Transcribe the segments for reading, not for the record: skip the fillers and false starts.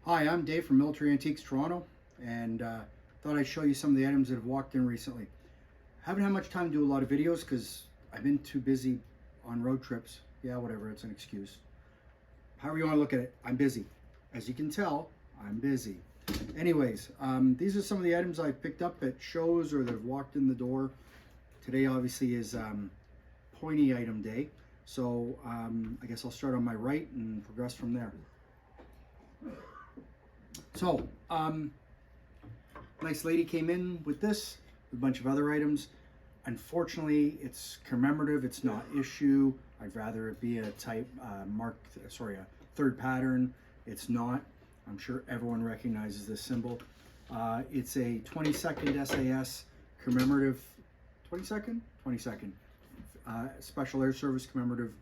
Hi, I'm Dave from Military Antiques Toronto, and thought I'd show you some of the items that have walked in recently. Haven't had much time to do a lot of videos because I've been too busy on road trips. Yeah, whatever, it's an excuse. However you want to look at it, I'm busy. As you can tell, I'm busy. Anyways, these are some of the items I've picked up at shows or that have walked in the door. Today obviously is pointy item day, so I guess I'll start on my right and progress from there. So, nice lady came in with this, a bunch of other items. Unfortunately, it's commemorative. It's not issue. I'd rather it be a type a third pattern. It's not. I'm sure everyone recognizes this symbol. It's a 22nd SAS commemorative, 22nd? 22nd. Special Air Service commemorative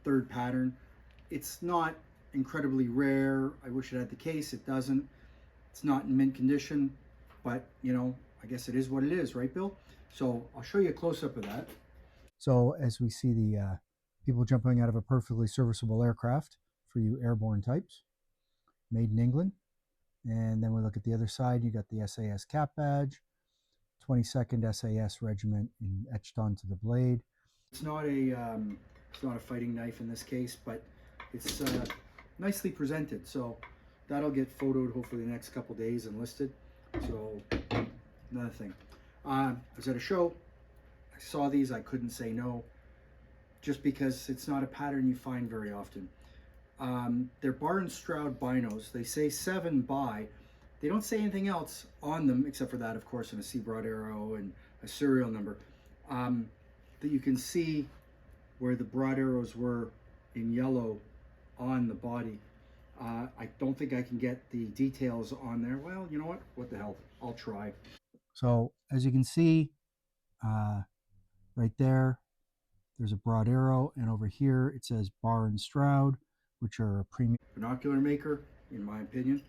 third pattern. It's not incredibly rare. I wish it had the case. It doesn't. It's not in mint condition, but you know, I guess it is what it is, right, Bill? So I'll show you a close-up of that. So as we see the people jumping out of a perfectly serviceable aircraft for you airborne types, made in England. And then we look at the other side, you got the SAS cap badge, 22nd SAS Regiment etched onto the blade. It's not a fighting knife in this case, but it's nicely presented. So that'll get photoed hopefully the next couple days and listed. So another thing, I was at a show. I saw these. I couldn't say no, just because it's not a pattern you find very often. They're Bar and Stroud binos. They say 7 by. They don't say anything else on them except for that, of course, and a C broad arrow and a serial number. That you can see where the broad arrows were in yellow on the body. I don't think I can get the details on there. Well, you know what? What the hell? I'll try. So as you can see, right there, there's a broad arrow, and over here it says Bar and Stroud, which are a premium binocular maker, in my opinion.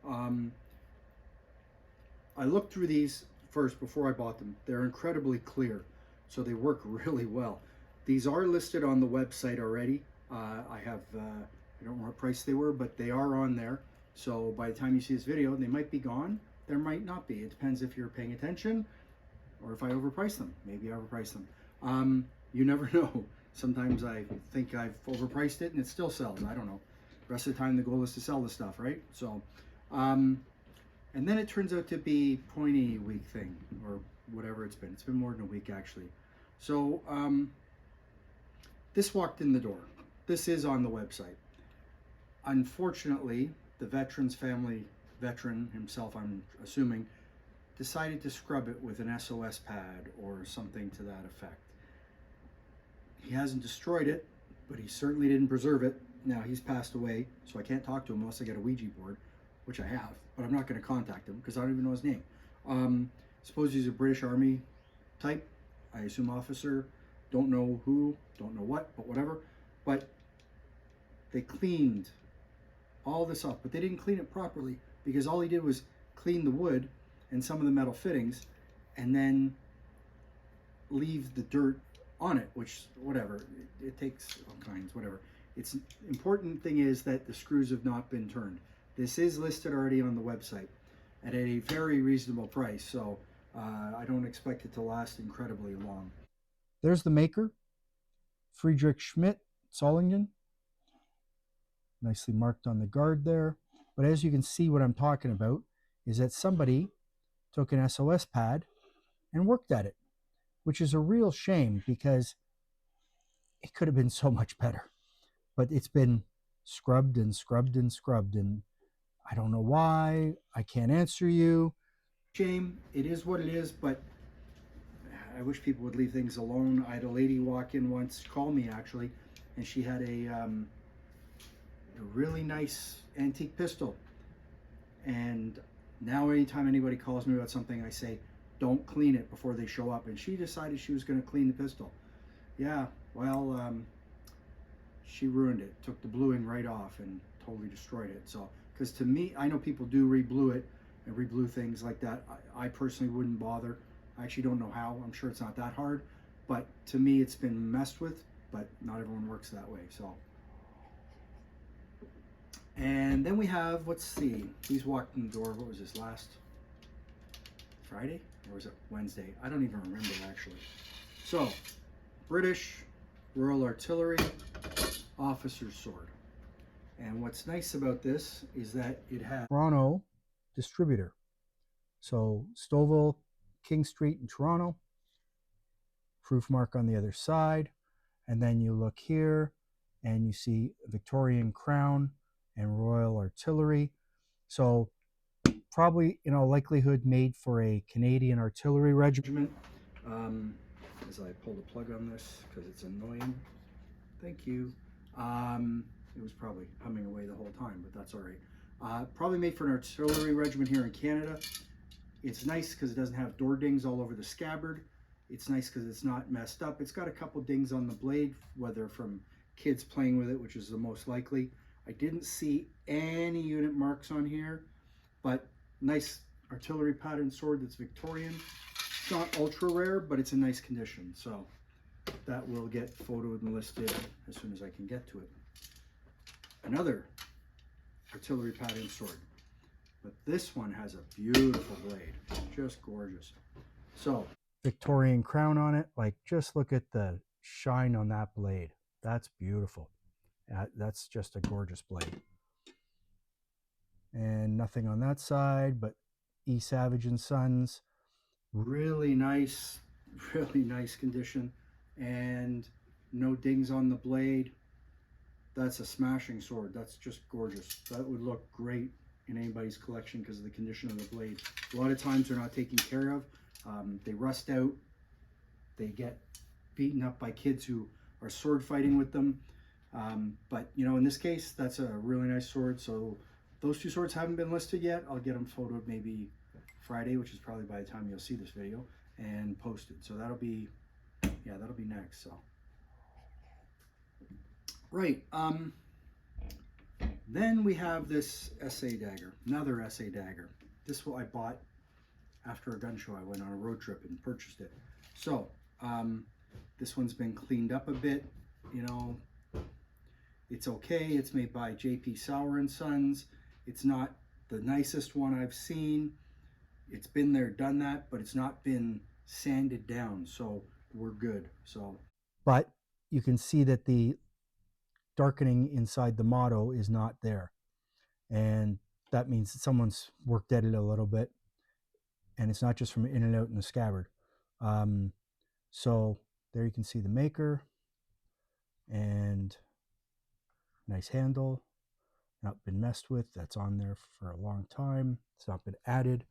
Um, I looked through these first before I bought them. They're incredibly clear, so they work really well. These are listed on the website already. I don't know what price they were, but they are on there. So by the time you see this video, they might be gone. There might not be. It depends if you're paying attention or if I overprice them. Maybe I overprice them. You never know. Sometimes I think I've overpriced it and it still sells. I don't know. The rest of the time, the goal is to sell the stuff, right? So, and then it turns out to be pointy week thing or whatever it's been. It's been more than a week actually. So this walked in the door. This is on the website. Unfortunately, the veteran's family veteran himself, I'm assuming, decided to scrub it with an SOS pad or something to that effect. He hasn't destroyed it, but he certainly didn't preserve it. Now he's passed away, so I can't talk to him unless I get a Ouija board, which I have, but I'm not going to contact him because I don't even know his name. Suppose he's a British Army type, I assume officer, don't know who, don't know what, but whatever. But they cleaned all this up, but they didn't clean it properly because all he did was clean the wood and some of the metal fittings and then leave the dirt on it, which whatever, it takes all kinds, whatever. It's important thing is that the screws have not been turned. This is listed already on the website at a very reasonable price, so I don't expect it to last incredibly long. There's the maker, Friedrich Schmidt, Solingen, nicely marked on the guard there. But as you can see, what I'm talking about is that somebody took an SOS pad and worked at it, which is a real shame because it could have been so much better. But it's been scrubbed and scrubbed and scrubbed, and I don't know why. I can't answer you. Shame. It is what it is, but I wish people would leave things alone. I had a lady walk in once, call me actually, and she had a really nice antique pistol. And now anytime anybody calls me about something, I say, don't clean it before they show up. And she decided she was going to clean the pistol. Yeah, well, she ruined it, took the bluing right off and totally destroyed it. So, because to me, I know people do re-blue it and re-blue things like that. I personally wouldn't bother. I actually don't know how. I'm sure it's not that hard. But to me, it's been messed with, but not everyone works that way. So, And then we have, let's see, he's walked in the door. What was this, last Friday? Or was it Wednesday? I don't even remember actually. So, British Royal Artillery Officer's Sword. And what's nice about this is that it has Toronto distributor. So Stouffville, King Street in Toronto, proof mark on the other side. And then you look here and you see Victorian Crown and Royal Artillery. So probably in all likelihood made for a Canadian artillery regiment. As I pull the plug on this because it's annoying. Thank you. It was probably humming away the whole time, but that's all right. Probably made for an artillery regiment here in Canada. It's nice because it doesn't have door dings all over the scabbard. It's nice because it's not messed up. It's got a couple dings on the blade, whether from kids playing with it, which is the most likely. I didn't see any unit marks on here, but nice artillery pattern sword that's Victorian. It's not ultra rare, but it's in nice condition. So that will get photoed and listed as soon as I can get to it. Another artillery pattern sword, but this one has a beautiful blade, just gorgeous. So Victorian crown on it, like just look at the shine on that blade. That's beautiful. That's just a gorgeous blade. And nothing on that side, but E. Savage and Sons, really nice condition, and no dings on the blade. That's a smashing sword. That's just gorgeous. That would look great in anybody's collection because of the condition of the blade. A lot of times they're not taken care of. They rust out. They get beaten up by kids who are sword fighting with them. But you know, in this case, that's a really nice sword. So those two swords haven't been listed yet. I'll get them photoed maybe Friday, which is probably by the time you'll see this video, and posted. So that'll be, yeah, that'll be next. So. Right, then we have this SA dagger, another SA dagger. This one I bought after a gun show. I went on a road trip and purchased it. So, this one's been cleaned up a bit, you know, it's okay. It's made by JP Sauer and Sons. It's not the nicest one I've seen. It's been there, done that, but it's not been sanded down, so we're good. So, but you can see that the darkening inside the motto is not there, and that means that someone's worked at it a little bit, and it's not just from in and out in the scabbard. So there you can see the maker, and nice handle, not been messed with. That's on there for a long time. It's not been added.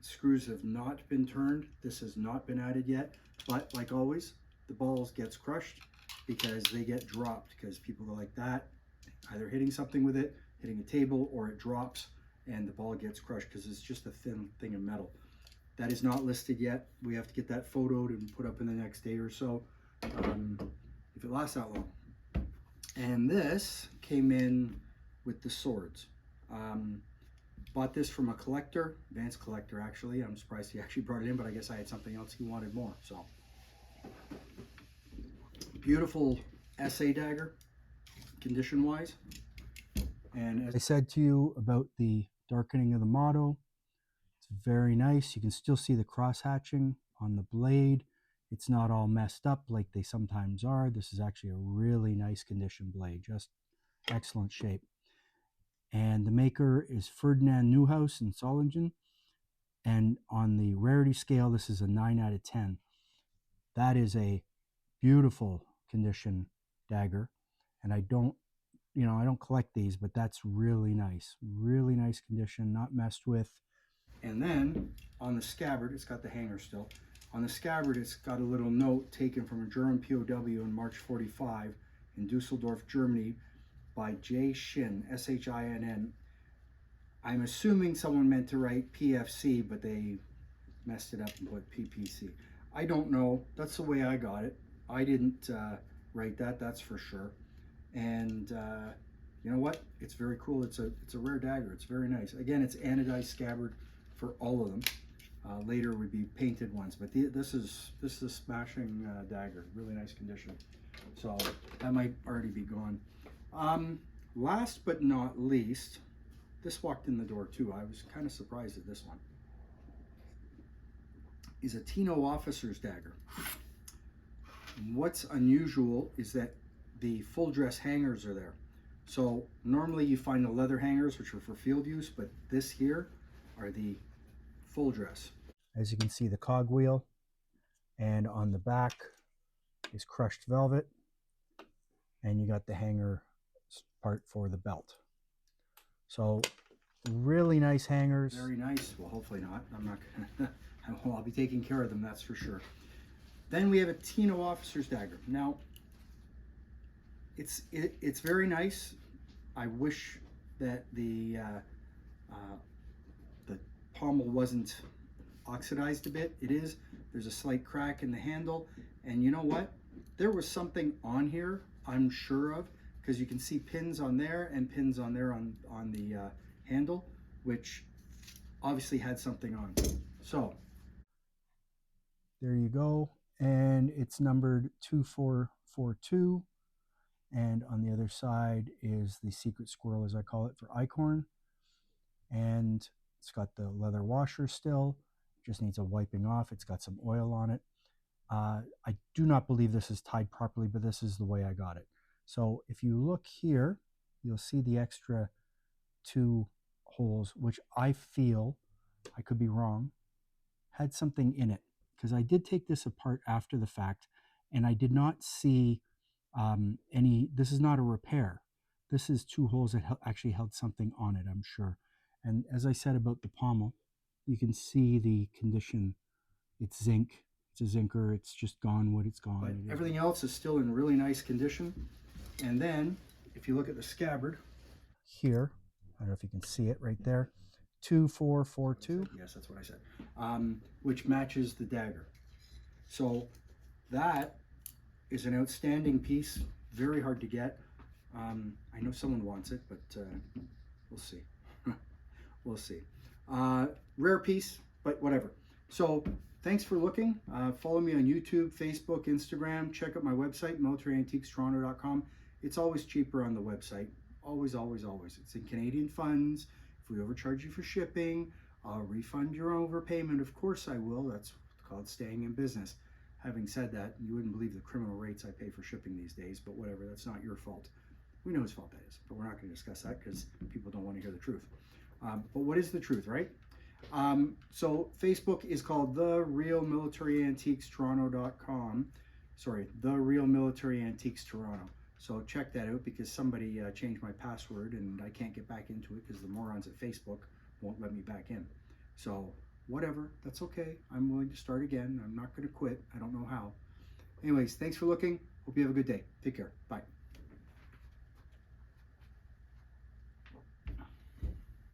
Screws have not been turned. This has not been added yet, but like always, the balls gets crushed because they get dropped, because people go like that, either hitting something with it, hitting a table, or it drops and the ball gets crushed because it's just a thin thing of metal. That is not listed yet. We have to get that photoed and put up in the next day or so, if it lasts that long. And this came in with the swords. Bought this from a collector, advanced collector actually. I'm surprised he actually brought it in, but I guess I had something else he wanted more. So, beautiful SA dagger, condition-wise. And as I said to you about the darkening of the motto, it's very nice. You can still see the cross hatching on the blade. It's not all messed up like they sometimes are. This is actually a really nice condition blade, just excellent shape. And the maker is Ferdinand Newhouse in Solingen. And on the rarity scale, this is a 9 out of 10. That is a beautiful condition dagger. And I don't collect these, but that's really nice condition, not messed with. And then on the scabbard, it's got the hanger still. On the scabbard, it's got a little note taken from a German POW in March 45 in Dusseldorf, Germany, by J. Shin, S-H-I-N-N. I'm assuming someone meant to write PFC, but they messed it up and put PPC. I don't know. That's the way I got it. I didn't write that, that's for sure. And you know what? It's very cool. It's a rare dagger. It's very nice. Again, it's anodized scabbard for all of them. Later would be painted ones, but this is a smashing dagger. Really nice condition. So that might already be gone. last but not least, this walked in the door too. I was kind of surprised at this one. Is a Tino officer's dagger. And what's unusual is that the full dress hangers are there. So normally you find the leather hangers, which are for field use, but this here are the full dress. As you can see, the cogwheel, and on the back is crushed velvet, and you got the hanger part for the belt. So really nice hangers. Very nice. Well, hopefully not. I'm not gonna. I'll be taking care of them, that's for sure. Then we have a Tino officer's dagger. Now, it's very nice. I wish that the pommel wasn't oxidized a bit. It is. There's a slight crack in the handle, and you know what? There was something on here, I'm sure of, because you can see pins on there and pins on there on the handle, which obviously had something on. So there you go, and it's numbered 2442, and on the other side is the secret squirrel, as I call it, for Icorn, and it's got the leather washer still, just needs a wiping off. It's got some oil on it. I do not believe this is tied properly, but this is the way I got it. So if you look here, you'll see the extra 2 holes, which I feel, I could be wrong, had something in it, because I did take this apart after the fact, and I did not see any. This is not a repair. This is 2 holes that actually held something on it, I'm sure. And as I said about the pommel, you can see the condition. It's zinc. It's a zinker. It's just gone what it's gone. But everything else is still in really nice condition. And then, if you look at the scabbard here, I don't know if you can see it right there, 2442. Yes, that's what I said. Which matches the dagger. So that is an outstanding piece. Very hard to get. I know someone wants it, but we'll see. We'll see. Rare piece, but whatever. So thanks for looking. Follow me on YouTube, Facebook, Instagram. Check out my website, militaryantiquestoronto.com. It's always cheaper on the website. Always, always, always. It's in Canadian funds. If we overcharge you for shipping, I'll refund your overpayment. Of course I will. That's called staying in business. Having said that, you wouldn't believe the criminal rates I pay for shipping these days, but whatever, that's not your fault. We know whose fault that is, but we're not going to discuss that because people don't want to hear the truth. But what is the truth, right? So Facebook is called The Real Military Antiques Toronto.com. Sorry, The Real Military Antiques Toronto. So check that out, because somebody changed my password and I can't get back into it because the morons at Facebook won't let me back in. So whatever, that's okay. I'm willing to start again. I'm not going to quit. I don't know how. Anyways, thanks for looking. Hope you have a good day. Take care. Bye.